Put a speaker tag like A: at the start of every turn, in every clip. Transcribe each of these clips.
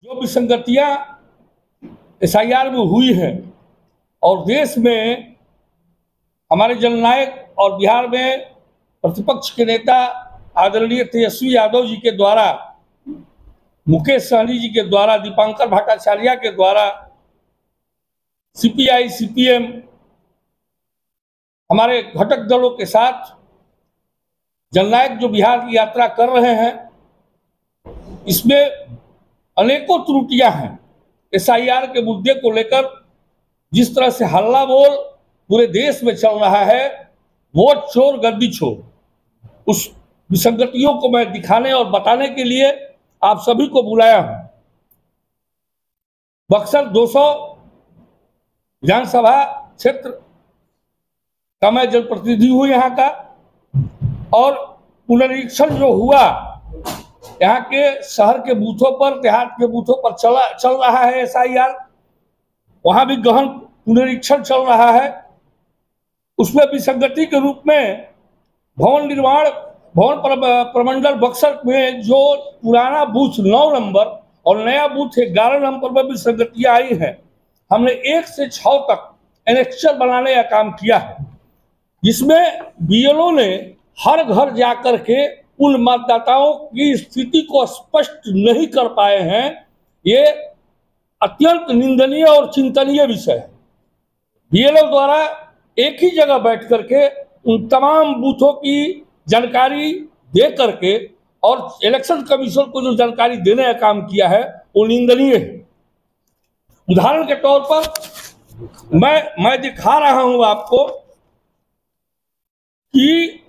A: जो विसंगतियां SIR में हुई है और देश में हमारे जननायक और बिहार में प्रतिपक्ष के नेता आदरणीय तेजस्वी यादव जी के द्वारा, मुकेश सहनी जी के द्वारा, दीपांकर भट्टाचार्य के द्वारा, CPI CPM हमारे घटक दलों के साथ जननायक जो बिहार की यात्रा कर रहे हैं, इसमें अनेकों त्रुटियां हैं। SIR के मुद्दे को लेकर जिस तरह से हल्ला बोल पूरे देश में चल रहा है, वोट चोर गद्दी चोर, उस विसंगतियों को मैं दिखाने और बताने के लिए आप सभी को बुलाया हूं। बक्सर 200 विधानसभा क्षेत्र का मैं जनप्रतिनिधि हूं यहाँ का, और पुनरीक्षण जो हुआ यहाँ के शहर के बूथों पर, देहात के बूथों पर चल रहा है SIR, वहां भी गहन पुनरीक्षण चल रहा है। उसमें विसंगति के रूप में भवन प्रमंडल बक्सर में जो पुराना बूथ 9 नंबर और नया बूथ 11 नंबर पर विसंगतियां आई है। हमने 1 से 6 तक एनेक्चर बनाने का काम किया है, जिसमें BLO ने हर घर जाकर के उन मतदाताओं की स्थिति को स्पष्ट नहीं कर पाए हैं। ये अत्यंत निंदनीय और चिंतनीय विषय है। BLO द्वारा एक ही जगह बैठ करके उन तमाम बूथों की जानकारी दे करके और इलेक्शन कमीशन को जो जानकारी देने का काम किया है, वो निंदनीय है। उदाहरण के तौर पर मैं दिखा रहा हूं आपको कि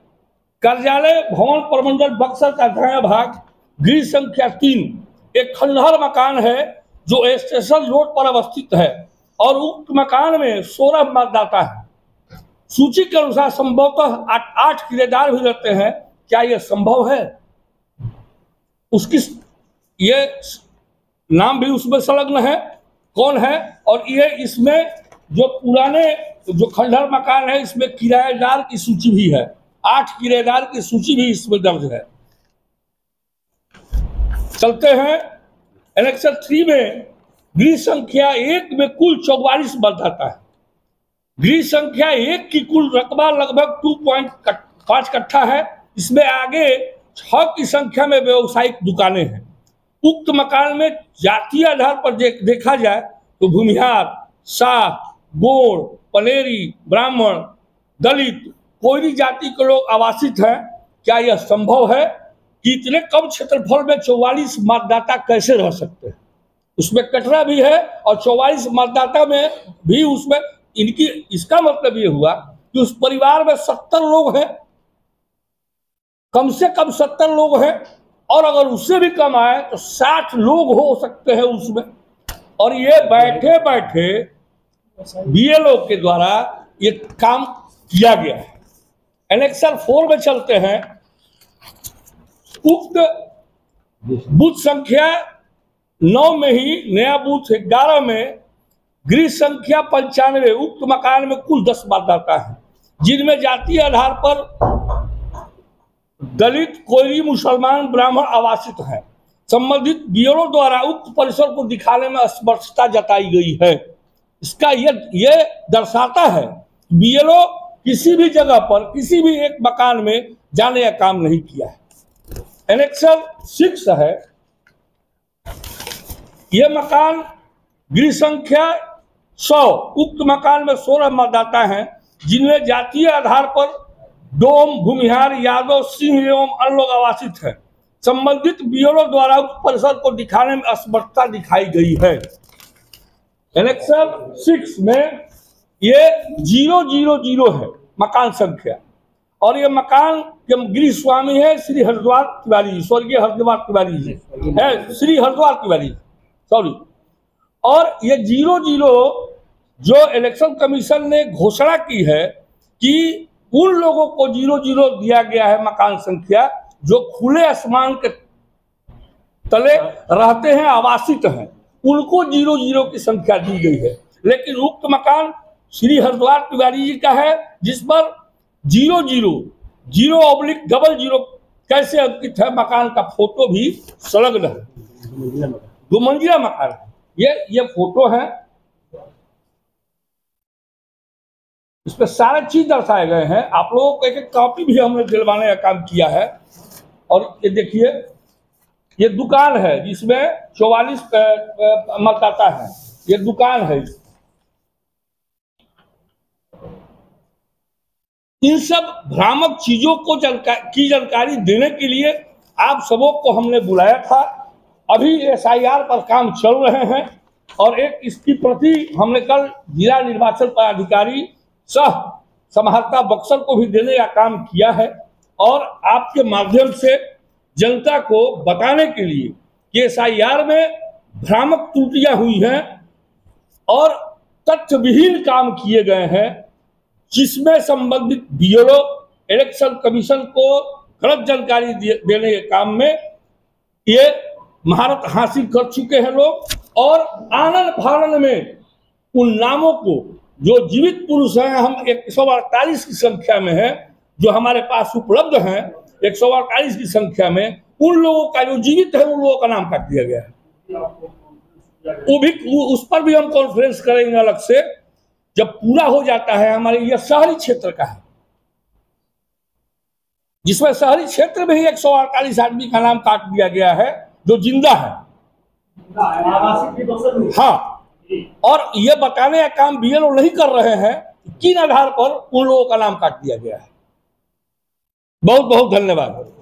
A: कार्यालय भवन प्रमंडल बक्सर का दायां भाग गृह संख्या 3 एक खंडहर मकान है जो स्टेशन रोड पर अवस्थित है, और उक्त मकान में 16 मतदाता है। सूची के अनुसार संभवतः 8 किराएदार भी रहते हैं। क्या यह संभव है? उसकी ये नाम भी उसमें संलग्न है, कौन है, और ये इसमें जो पुराने जो खंडहर मकान है, इसमें किराएदार की सूची भी है। 8 किराएदार की सूची भी इसमें दर्ज है। चलते हैं एनेक्सर 3 में गृह संख्या 1 में कुल 44 मतदाता है। गृह संख्या 1 की कुल रकबा लगभग 2.5 कट्ठा है। इसमें आगे 6 की संख्या में व्यवसायिक दुकानें हैं। उक्त मकान में जातीय आधार पर देखा जाए तो भूमिहार, शाह, गोड़, पनेरी, ब्राह्मण, दलित, कोई जाति के लोग आवासित हैं। क्या यह संभव है कि इतने कम क्षेत्रफल में 44 मतदाता कैसे रह सकते हैं? उसमें कटरा भी है और 44 मतदाता में भी उसमें इनकी, इसका मतलब ये हुआ कि उस परिवार में 70 लोग हैं, कम से कम 70 लोग हैं, और अगर उससे भी कम आए तो 60 लोग हो सकते हैं उसमें। और ये बैठे बैठे BLO के द्वारा ये काम किया गया है। एनेक्सर 4 में चलते हैं। उक्त बूथ संख्या 9 में ही नया बूथ 11 में गृह संख्या 95 उक्त मकान में कुल 10 मतदाता है, जिनमें जातीय आधार पर दलित, कोयरी, मुसलमान, ब्राह्मण आवासित हैं। संबंधित BLO द्वारा उक्त परिसर को दिखाने में असमर्थता जताई गई है। इसका ये दर्शाता है BLO किसी भी जगह पर किसी भी एक मकान में जाने का काम नहीं किया है। एनेक्सर 6 है। यह मकान गृह संख्या 100 उक्त मकान में 16 मतदाता हैं, जिनमें जातीय आधार पर डोम, भूमिहार, यादव, सिंह एवं अन्य लोग आवासित हैं। संबंधित BLO द्वारा उक्त परिसर को दिखाने में असमर्थता दिखाई गई है। एनेक्सर 6 में ये 000 है मकान संख्या, और ये मकान के गृह स्वामी है श्री हरिद्वार तिवारी, स्वर्गीय हरिद्वार तिवारी जी है, श्री हरिद्वार तिवारी, सॉरी। और ये 00 जो इलेक्शन कमीशन ने घोषणा की है कि उन लोगों को 00 दिया गया है मकान संख्या जो खुले आसमान के तले रहते हैं, आवासित हैं, उनको 00 की संख्या दी गई है। लेकिन उक्त मकान श्री हरिद्वार तिवारी जी का है, जिस पर 0/00 कैसे अंकित है, मकान का फोटो भी संलग्न है। 2 मंजिला मकान है। ये फोटो है, इस पे सारे चीज दर्शाए गए हैं। आप लोगों को एक कॉपी भी हमने दिलवाने का काम किया है। और ये देखिए, ये दुकान है जिसमें 44 मतदाता है। ये दुकान है। इन सब भ्रामक चीजों को जानकारी देने के लिए आप सबों को हमने बुलाया था। अभी SIR पर काम चल रहे हैं और एक इसकी प्रति हमने कल जिला निर्वाचन पदाधिकारी सह समाहर्ता बक्सर को भी देने का काम किया है। और आपके माध्यम से जनता को बताने के लिए कि SIR में भ्रामक त्रुटियां हुई हैं और तथ्य विहीन काम किए गए हैं, जिसमें संबंधित BLO इलेक्शन कमीशन को गलत जानकारी देने के काम में ये महारत हासिल कर चुके हैं लोग। और आनन फानन में उन नामों को, जो जीवित पुरुष हैं, हम 148 की संख्या में हैं जो हमारे पास उपलब्ध हैं, 148 की संख्या में, उन लोगों का जो जीवित है उन लोगों का नाम काट दिया गया है। वो भी, उस पर भी हम कॉन्फ्रेंस करेंगे अलग से जब पूरा हो जाता है। हमारे ये शहरी क्षेत्र का है, जिसमें शहरी क्षेत्र में ही 148 आदमी का नाम काट दिया गया है जो जिंदा है। हाँ, और ये बताने का काम BLO नहीं कर रहे हैं किन आधार पर उन लोगों का नाम काट दिया गया है। बहुत बहुत धन्यवाद।